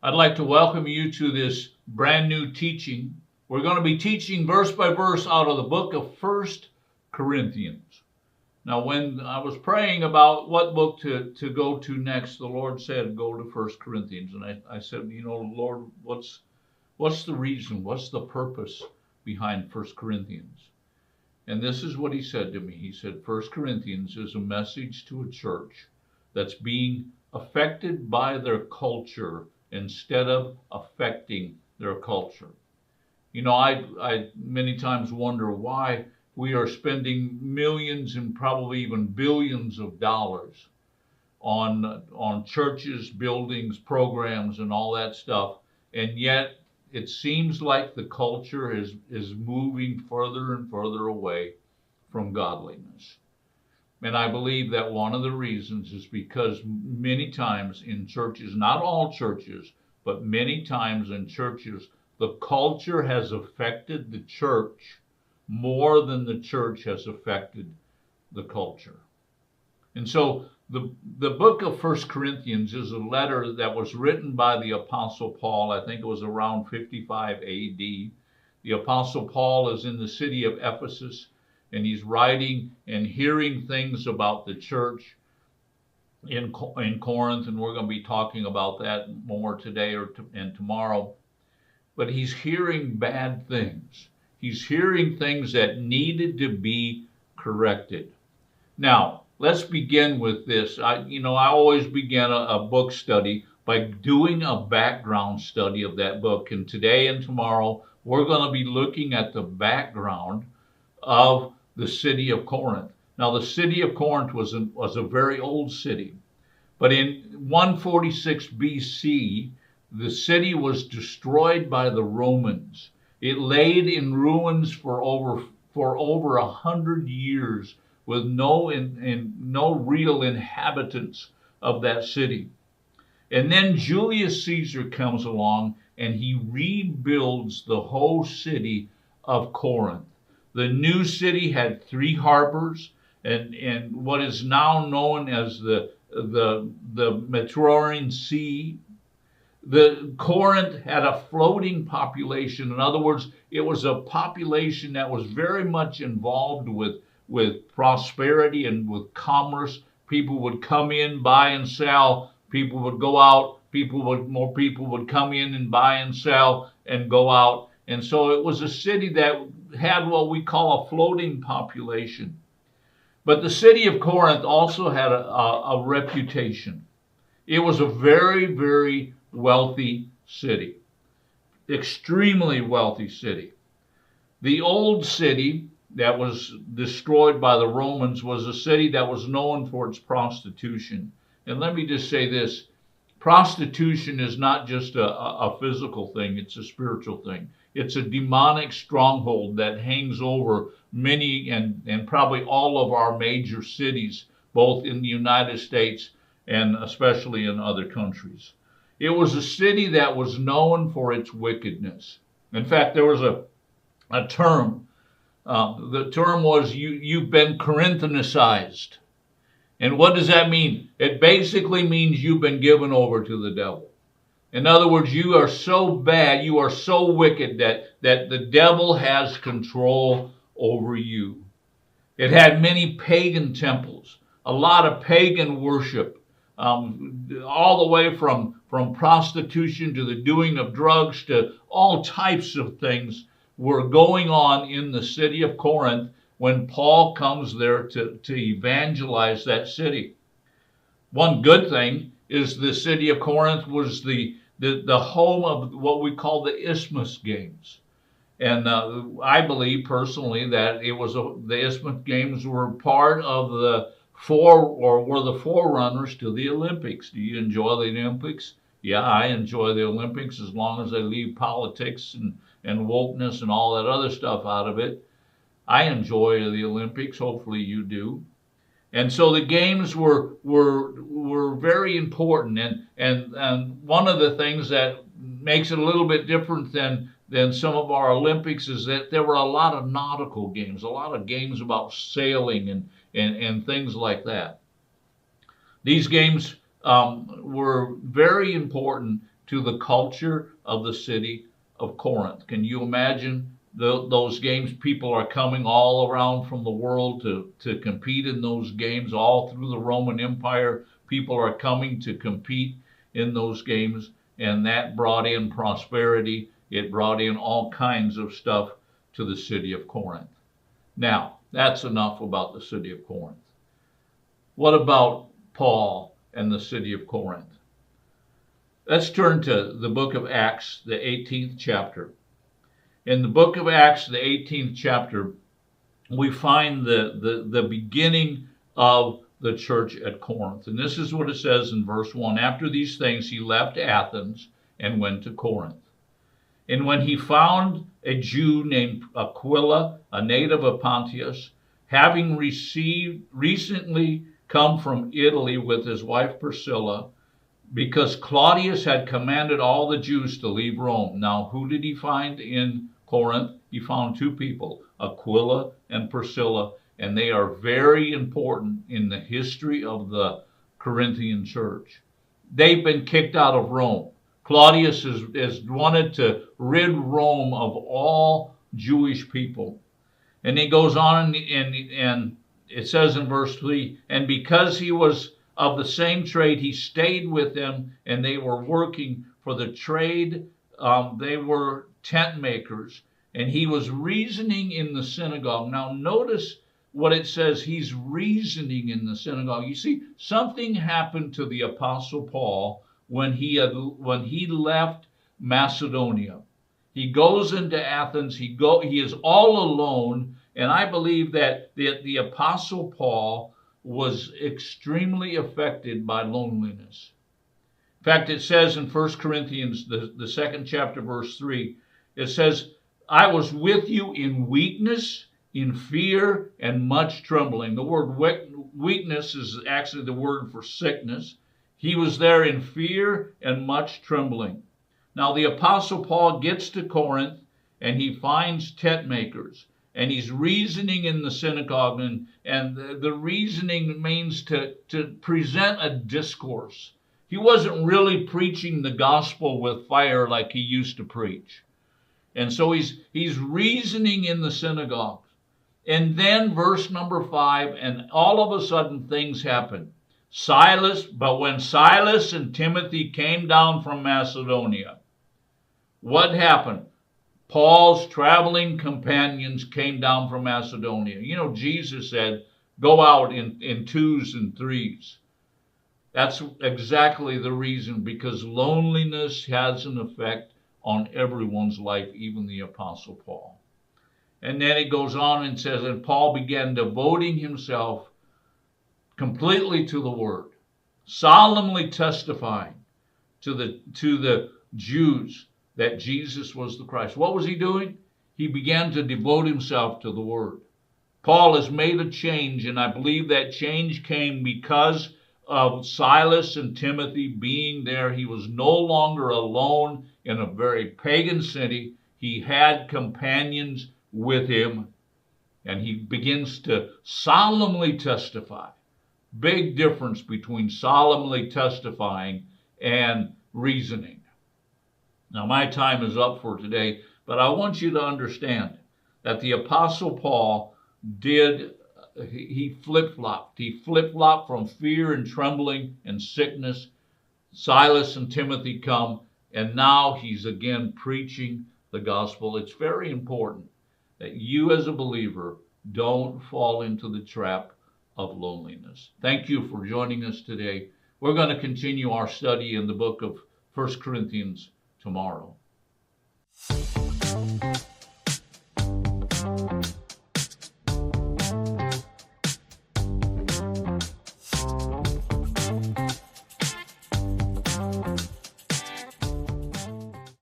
I'd like to welcome you to this brand new teaching. We're going to be teaching verse by verse out of the book of First Corinthians. Now, when I was praying about what book to go to next, the Lord said, go to First Corinthians. And I said, Lord, what's the reason? What's the purpose behind First Corinthians? And this is what he said to me. He said, First Corinthians is a message to a church that's being affected by their culture instead of affecting their culture. I many times wonder why we are spending millions and probably even billions of dollars on churches, buildings, programs, and all that stuff, and yet it seems like the culture is moving further and further away from godliness. And I believe that one of the reasons is because many times in churches, not all churches, but many times in churches, the culture has affected the church more than the church has affected the culture. And so the book of First Corinthians is a letter that was written by the Apostle Paul. I think it was around 55 AD. The Apostle Paul is in the city of Ephesus, and he's writing and hearing things about the church in Corinth, and we're going to be talking about that more today and tomorrow. But he's hearing bad things. He's hearing things that needed to be corrected. Now, let's begin with this. I always begin a book study by doing a background study of that book. And today and tomorrow, we're going to be looking at the background of the city of Corinth. Now, the city of Corinth was a very old city. But in 146 BC, the city was destroyed by the Romans. It laid in ruins for over 100 years with no real inhabitants of that city. And then Julius Caesar comes along and he rebuilds the whole city of Corinth. The new city had 3 harbors and what is now known as the Mediterranean Sea. The Corinth had a floating population. In other words, it was a population that was very much involved with prosperity and with commerce. People would come in, buy and sell. People would go out. More people would come in and buy and sell and go out. And so it was a city that had what we call a floating population. But the city of Corinth also had a reputation. It was a very, very wealthy city, extremely wealthy city. The old city that was destroyed by the Romans was a city that was known for its prostitution. And let me just say this, prostitution is not just a physical thing, it's a spiritual thing. It's a demonic stronghold that hangs over many and probably all of our major cities, both in the United States and especially in other countries. It was a city that was known for its wickedness. In fact, there was a term. The term was, you've been Corinthianized. And what does that mean? It basically means you've been given over to the devil. In other words, you are so bad, you are so wicked that the devil has control over you. It had many pagan temples, a lot of pagan worship, all the way from prostitution to the doing of drugs to all types of things were going on in the city of Corinth when Paul comes there to evangelize that city. One good thing is the city of Corinth was the home of what we call the Isthmus Games. And I believe personally that the Isthmus Games were part of were the forerunners to the Olympics. Do you enjoy the Olympics? Yeah, I enjoy the Olympics as long as they leave politics and wokeness and all that other stuff out of it. I enjoy the Olympics. Hopefully you do. And so the games were very important. And one of the things that makes it a little bit different than some of our Olympics is that there were a lot of nautical games, a lot of games about sailing and things like that. These games were very important to the culture of the city of Corinth. Can you imagine those games? People are coming all around from the world to compete in those games. All through the Roman Empire, people are coming to compete in those games, and that brought in prosperity. It brought in all kinds of stuff to the city of Corinth. Now, that's enough about the city of Corinth. What about Paul and the city of Corinth? Let's turn to the book of Acts, the 18th chapter. In the book of Acts, the 18th chapter, we find the beginning of the church at Corinth. And this is what it says in verse 1. After these things, he left Athens and went to Corinth. And when he found a Jew named Aquila, a native of Pontus, having recently come from Italy with his wife Priscilla, because Claudius had commanded all the Jews to leave Rome. Now, who did he find in Corinth? He found two people, Aquila and Priscilla, and they are very important in the history of the Corinthian church. They've been kicked out of Rome. Claudius has wanted to rid Rome of all Jewish people. And he goes on and it says in verse 3, and because he was of the same trade, he stayed with them, and they were working for the trade. They were tent makers, and he was reasoning in the synagogue. Now notice what it says, he's reasoning in the synagogue. You see, something happened to the Apostle Paul when he left Macedonia. He goes into Athens, he is all alone, and I believe that the Apostle Paul was extremely affected by loneliness. In fact, it says in 1 Corinthians, the second chapter, verse 3, it says, I was with you in weakness, in fear, and much trembling. The word weakness is actually the word for sickness. He was there in fear and much trembling. Now, the Apostle Paul gets to Corinth, and he finds tent makers. And he's reasoning in the synagogue, and the reasoning means to present a discourse. He wasn't really preaching the gospel with fire like he used to preach. And so he's reasoning in the synagogue. And then verse number 5, and all of a sudden things happen. But when Silas and Timothy came down from Macedonia, what happened? Paul's traveling companions came down from Macedonia. You know, Jesus said, go out in twos and threes. That's exactly the reason, because loneliness has an effect on everyone's life, even the Apostle Paul. And then it goes on and says, and Paul began devoting himself completely to the word, solemnly testifying to the Jews that Jesus was the Christ. What was he doing? He began to devote himself to the word. Paul has made a change, and I believe that change came because of Silas and Timothy being there. He was no longer alone in a very pagan city. He had companions with him, and he begins to solemnly testify. Big difference between solemnly testifying and reasoning. Now, my time is up for today, but I want you to understand that the Apostle Paul he flip-flopped. He flip-flopped from fear and trembling and sickness. Silas and Timothy come, and now he's again preaching the gospel. It's very important that you as a believer don't fall into the trap of loneliness. Thank you for joining us today. We're going to continue our study in the book of 1 Corinthians tomorrow.